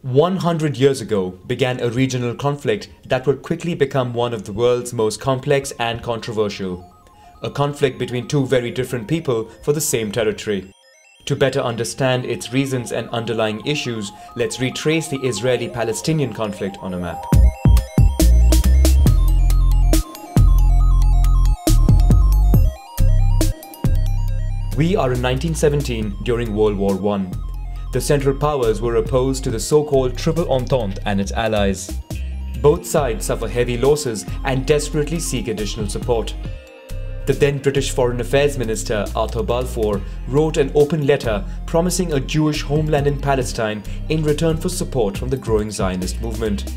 100 years ago began a regional conflict that would quickly become one of the world's most complex and controversial. A conflict between two very different people for the same territory. To better understand its reasons and underlying issues, let's retrace the Israeli-Palestinian conflict on a map. We are in 1917 during World War I. The Central Powers were opposed to the so-called Triple Entente and its allies. Both sides suffer heavy losses and desperately seek additional support. The then British Foreign Affairs Minister Arthur Balfour wrote an open letter promising a Jewish homeland in Palestine in return for support from the growing Zionist movement.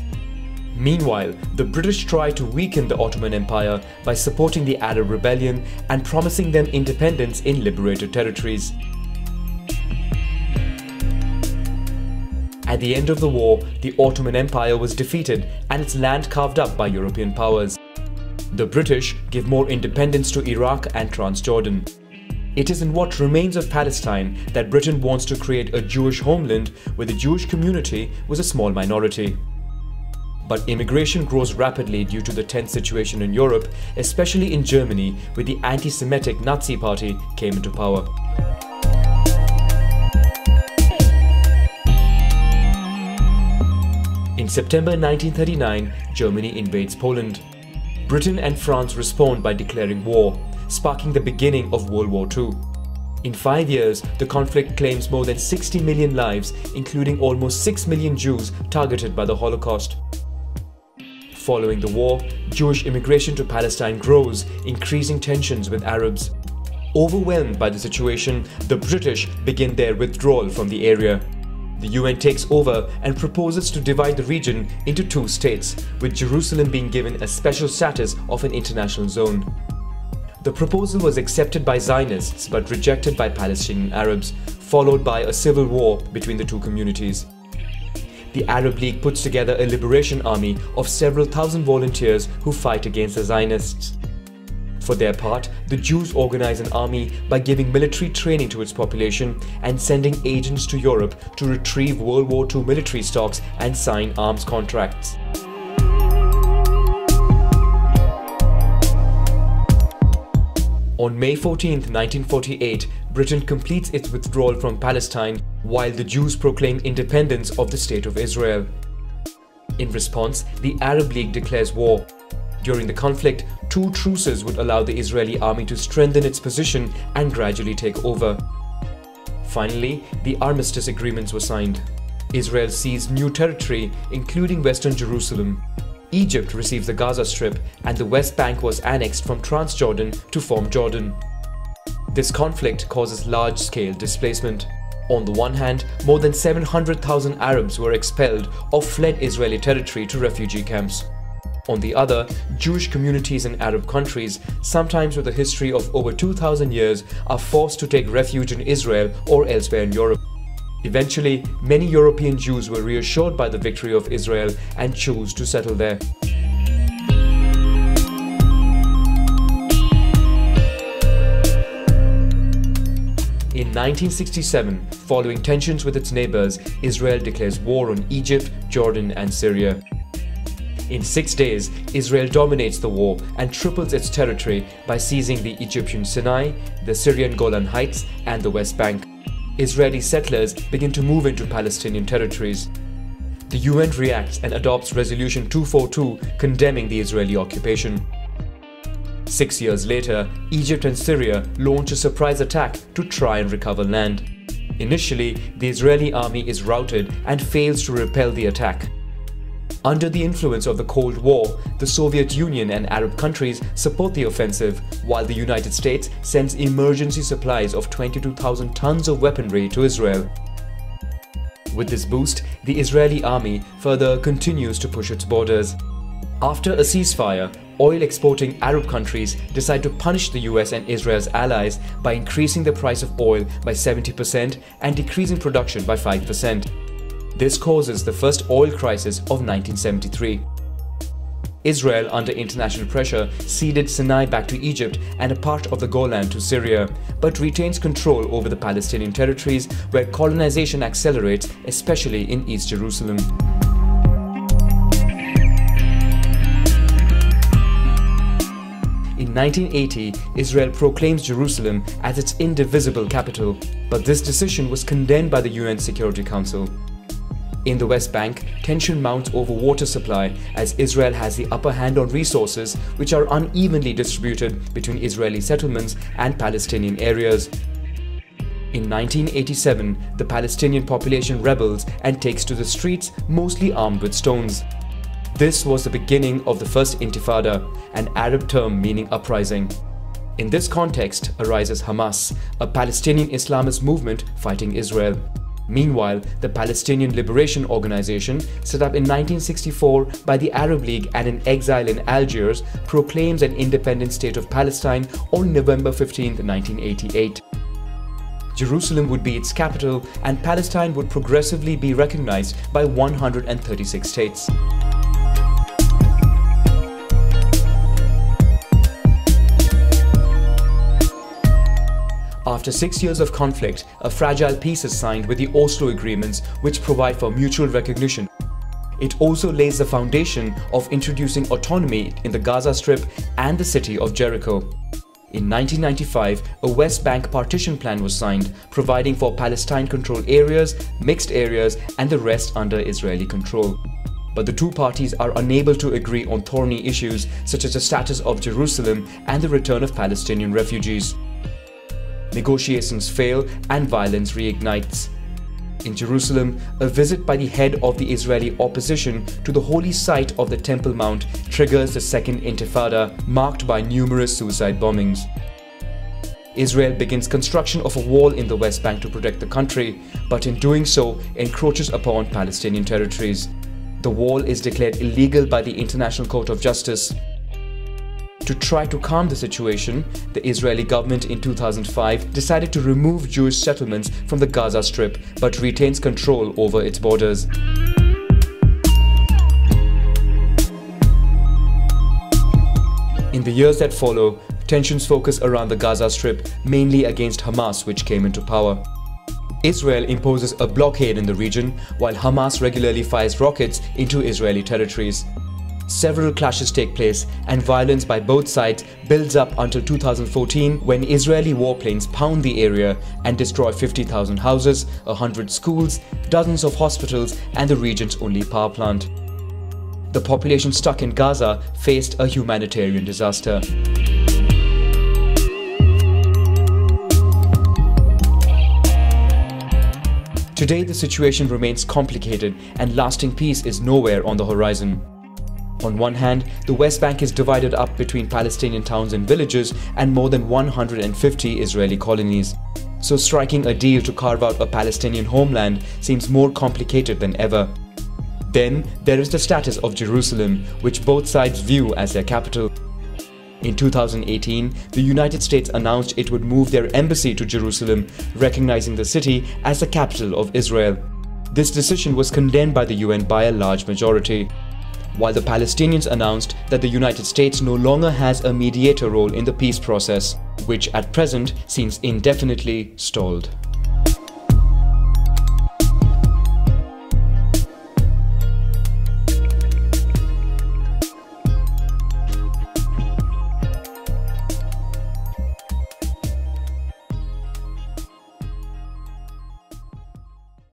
Meanwhile, the British tried to weaken the Ottoman Empire by supporting the Arab rebellion and promising them independence in liberated territories. At the end of the war, the Ottoman Empire was defeated and its land carved up by European powers. The British give more independence to Iraq and Transjordan. It is in what remains of Palestine that Britain wants to create a Jewish homeland where the Jewish community was a small minority. But immigration grows rapidly due to the tense situation in Europe, especially in Germany, where the anti-Semitic Nazi Party came into power. In September 1939, Germany invades Poland. Britain and France respond by declaring war, sparking the beginning of World War II. In 5 years, the conflict claims more than 60 million lives, including almost 6 million Jews targeted by the Holocaust. Following the war, Jewish immigration to Palestine grows, increasing tensions with Arabs. Overwhelmed by the situation, the British begin their withdrawal from the area. The UN takes over and proposes to divide the region into two states, with Jerusalem being given a special status of an international zone. The proposal was accepted by Zionists but rejected by Palestinian Arabs, followed by a civil war between the two communities. The Arab League puts together a liberation army of several thousand volunteers who fight against the Zionists. For their part, the Jews organize an army by giving military training to its population and sending agents to Europe to retrieve World War II military stocks and sign arms contracts. On May 14, 1948, Britain completes its withdrawal from Palestine while the Jews proclaim independence of the State of Israel. In response, the Arab League declares war. During the conflict, two truces would allow the Israeli army to strengthen its position and gradually take over. Finally, the armistice agreements were signed. Israel seized new territory, including Western Jerusalem. Egypt receives the Gaza Strip, and the West Bank was annexed from Transjordan to form Jordan. This conflict causes large-scale displacement. On the one hand, more than 700,000 Arabs were expelled or fled Israeli territory to refugee camps. On the other, Jewish communities in Arab countries, sometimes with a history of over 2,000 years, are forced to take refuge in Israel or elsewhere in Europe. Eventually, many European Jews were reassured by the victory of Israel and chose to settle there. In 1967, following tensions with its neighbors, Israel declares war on Egypt, Jordan and Syria. In 6 days, Israel dominates the war and triples its territory by seizing the Egyptian Sinai, the Syrian Golan Heights and the West Bank. Israeli settlers begin to move into Palestinian territories. The UN reacts and adopts Resolution 242 condemning the Israeli occupation. 6 years later, Egypt and Syria launch a surprise attack to try and recover land. Initially, the Israeli army is routed and fails to repel the attack. Under the influence of the Cold War, the Soviet Union and Arab countries support the offensive, while the United States sends emergency supplies of 22,000 tons of weaponry to Israel. With this boost, the Israeli army further continues to push its borders. After a ceasefire, oil-exporting Arab countries decide to punish the US and Israel's allies by increasing the price of oil by 70% and decreasing production by 5%. This causes the first oil crisis of 1973. Israel, under international pressure, ceded Sinai back to Egypt and a part of the Golan to Syria, but retains control over the Palestinian territories where colonization accelerates, especially in East Jerusalem. In 1980, Israel proclaims Jerusalem as its indivisible capital, but this decision was condemned by the UN Security Council. In the West Bank, tension mounts over water supply as Israel has the upper hand on resources which are unevenly distributed between Israeli settlements and Palestinian areas. In 1987, the Palestinian population rebels and takes to the streets, mostly armed with stones. This was the beginning of the First Intifada, an Arab term meaning uprising. In this context arises Hamas, a Palestinian Islamist movement fighting Israel. Meanwhile, the Palestinian Liberation Organization, set up in 1964 by the Arab League and in exile in Algiers, proclaims an independent state of Palestine on November 15, 1988. Jerusalem would be its capital, and Palestine would progressively be recognized by 136 states. After 6 years of conflict, a fragile peace is signed with the Oslo Agreements, which provide for mutual recognition. It also lays the foundation of introducing autonomy in the Gaza Strip and the city of Jericho. In 1995, a West Bank partition plan was signed, providing for Palestine-controlled areas, mixed areas, and the rest under Israeli control. But the two parties are unable to agree on thorny issues such as the status of Jerusalem and the return of Palestinian refugees. Negotiations fail and violence reignites. In Jerusalem, a visit by the head of the Israeli opposition to the holy site of the Temple Mount triggers the Second Intifada, marked by numerous suicide bombings. Israel begins construction of a wall in the West Bank to protect the country, but in doing so encroaches upon Palestinian territories. The wall is declared illegal by the International Court of Justice. To try to calm the situation, the Israeli government in 2005 decided to remove Jewish settlements from the Gaza Strip, but retains control over its borders. In the years that follow, tensions focus around the Gaza Strip, mainly against Hamas, which came into power. Israel imposes a blockade in the region, while Hamas regularly fires rockets into Israeli territories. Several clashes take place, and violence by both sides builds up until 2014, when Israeli warplanes pound the area and destroy 50,000 houses, 100 schools, dozens of hospitals, and the region's only power plant. The population stuck in Gaza faced a humanitarian disaster. Today, the situation remains complicated, and lasting peace is nowhere on the horizon. On one hand, the West Bank is divided up between Palestinian towns and villages and more than 150 Israeli colonies. So striking a deal to carve out a Palestinian homeland seems more complicated than ever. Then there is the status of Jerusalem, which both sides view as their capital. In 2018, the United States announced it would move their embassy to Jerusalem, recognizing the city as the capital of Israel. This decision was condemned by the UN by a large majority, while the Palestinians announced that the United States no longer has a mediator role in the peace process, which at present seems indefinitely stalled.